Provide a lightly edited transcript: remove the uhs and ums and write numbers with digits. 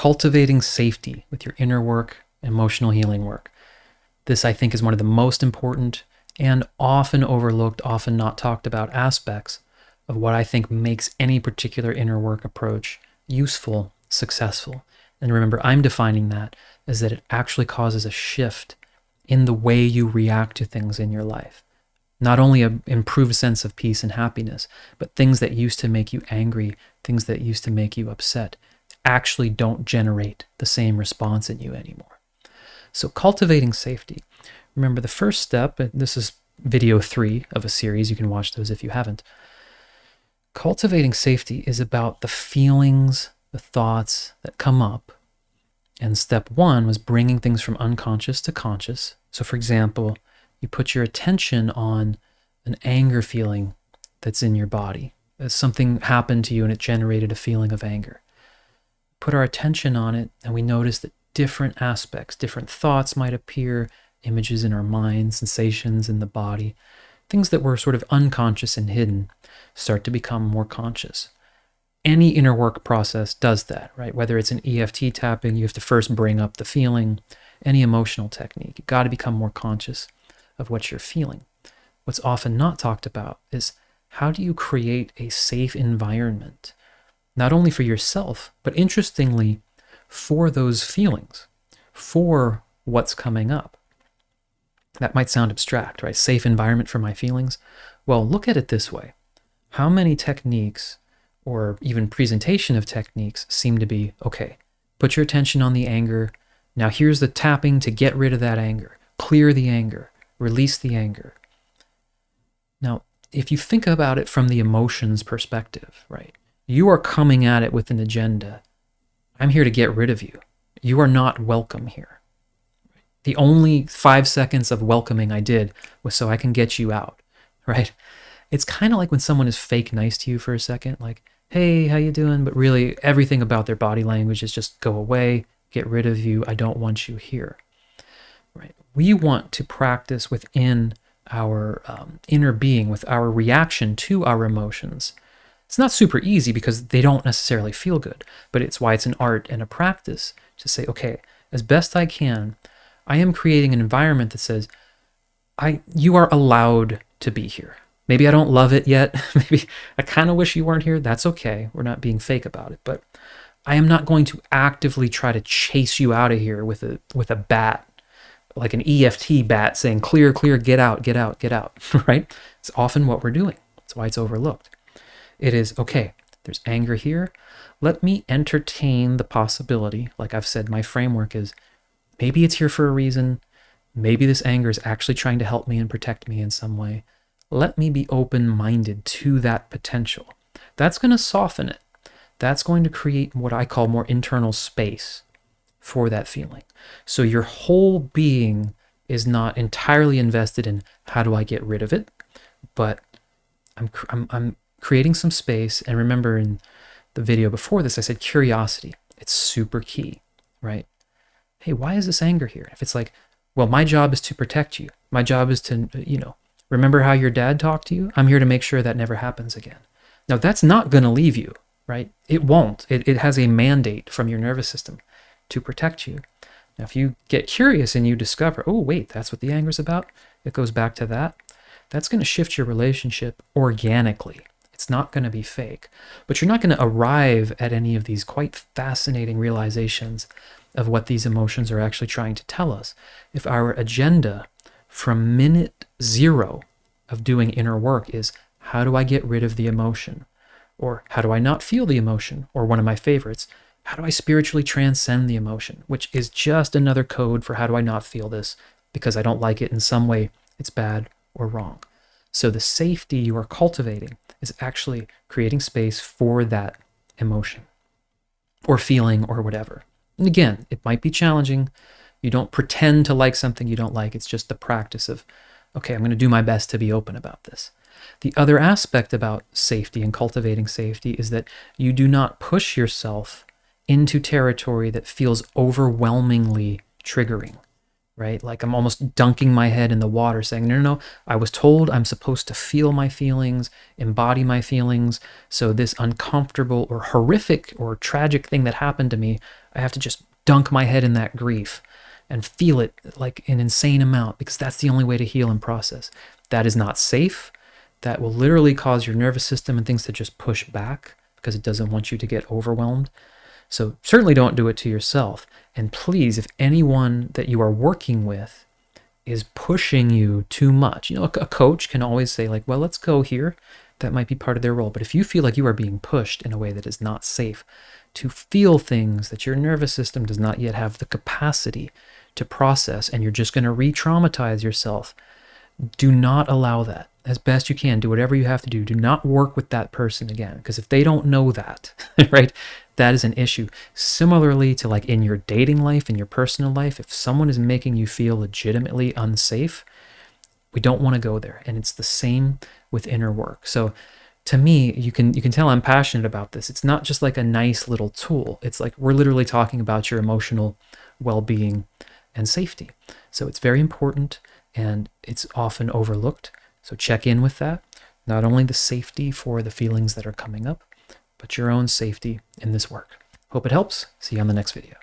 cultivating safety with your inner work, emotional healing work. This, I think, is one of the most important and often overlooked, often not talked about aspects of what I think makes any particular inner work approach useful, successful. And remember, I'm defining that as that it actually causes a shift in the way you react to things in your life. Not only an improved sense of peace and happiness, but things that used to make you angry, things that used to make you upset, actually don't generate the same response in you anymore. So cultivating safety. Remember the first step, and this is video 3 of a series, you can watch those if you haven't. Cultivating safety is about the feelings, the thoughts that come up. And step 1 was bringing things from unconscious to conscious. So for example, you put your attention on an anger feeling that's in your body. As something happened to you and it generated a feeling of anger. Put our attention on it and we notice that different aspects, different thoughts might appear, images in our mind, sensations in the body, things that were sort of unconscious and hidden start to become more conscious. Any inner work process does that, right? Whether it's an EFT tapping, you have to first bring up the feeling. Any emotional technique, you've got to become more conscious of what you're feeling. What's often not talked about is how do you create a safe environment, not only for yourself, but interestingly, for those feelings, for what's coming up. That might sound abstract, right? Safe environment for my feelings. Well, look at it this way. How many techniques or even presentation of techniques seem to be, okay, put your attention on the anger. Now here's the tapping to get rid of that anger, clear the anger, release the anger. Now, if you think about it from the emotions perspective, right? You are coming at it with an agenda. I'm here to get rid of you. You are not welcome here. The only 5 seconds of welcoming I did was so I can get you out, right? It's kind of like when someone is fake nice to you for a second, like, hey, how you doing? But really everything about their body language is just go away, get rid of you, I don't want you here, right? We want to practice within our inner being, with our reaction to our emotions. It's not super easy because they don't necessarily feel good, but it's why it's an art and a practice to say, okay, as best I can, I am creating an environment that says, you are allowed to be here. Maybe I don't love it yet. Maybe I kind of wish you weren't here. That's okay. We're not being fake about it, but I am not going to actively try to chase you out of here with a bat, like an EFT bat saying, clear, clear, get out, get out, get out, right? It's often what we're doing. That's why it's overlooked. It is, okay, there's anger here. Let me entertain the possibility. Like I've said, my framework is maybe it's here for a reason. Maybe this anger is actually trying to help me and protect me in some way. Let me be open-minded to that potential. That's going to soften it. That's going to create what I call more internal space for that feeling. So your whole being is not entirely invested in how do I get rid of it, but I'm creating some space. And remember in the video before this, I said curiosity. It's super key, right? Hey, why is this anger here? If it's like, well, my job is to protect you. My job is to, remember how your dad talked to you? I'm here to make sure that never happens again. Now, that's not going to leave you, right? It won't. It has a mandate from your nervous system to protect you. Now, if you get curious and you discover, oh, wait, that's what the anger is about, it goes back to that, that's going to shift your relationship organically. It's not going to be fake. But you're not going to arrive at any of these quite fascinating realizations of what these emotions are actually trying to tell us if our agenda from minute 0 of doing inner work is, how do I get rid of the emotion? Or how do I not feel the emotion? Or one of my favorites, how do I spiritually transcend the emotion? Which is just another code for how do I not feel this because I don't like it in some way, it's bad or wrong. So the safety you are cultivating is actually creating space for that emotion or feeling or whatever. And again, it might be challenging. You don't pretend to like something you don't like. It's just the practice of, okay, I'm going to do my best to be open about this. The other aspect about safety and cultivating safety is that you do not push yourself into territory that feels overwhelmingly triggering, right? Like I'm almost dunking my head in the water saying, no, no, no, I was told I'm supposed to feel my feelings, embody my feelings. So this uncomfortable or horrific or tragic thing that happened to me, I have to just dunk my head in that grief and feel it like an insane amount, because that's the only way to heal and process. That is not safe. That will literally cause your nervous system and things to just push back because it doesn't want you to get overwhelmed. So certainly don't do it to yourself. And please, if anyone that you are working with is pushing you too much, a coach can always say like, well, let's go here. That might be part of their role. But if you feel like you are being pushed in a way that is not safe to feel things that your nervous system does not yet have the capacity to process, and you're just going to re-traumatize yourself, do not allow that. As best you can, do whatever you have to do. Do not work with that person again, because if they don't know that, right, that is an issue. Similarly to like in your dating life, in your personal life, if someone is making you feel legitimately unsafe, we don't want to go there. And it's the same with inner work. So to me, you can tell I'm passionate about this. It's not just like a nice little tool. It's like we're literally talking about your emotional well-being and safety. So it's very important, and it's often overlooked. So check in with that. Not only the safety for the feelings that are coming up, but your own safety in this work. Hope it helps. See you on the next video.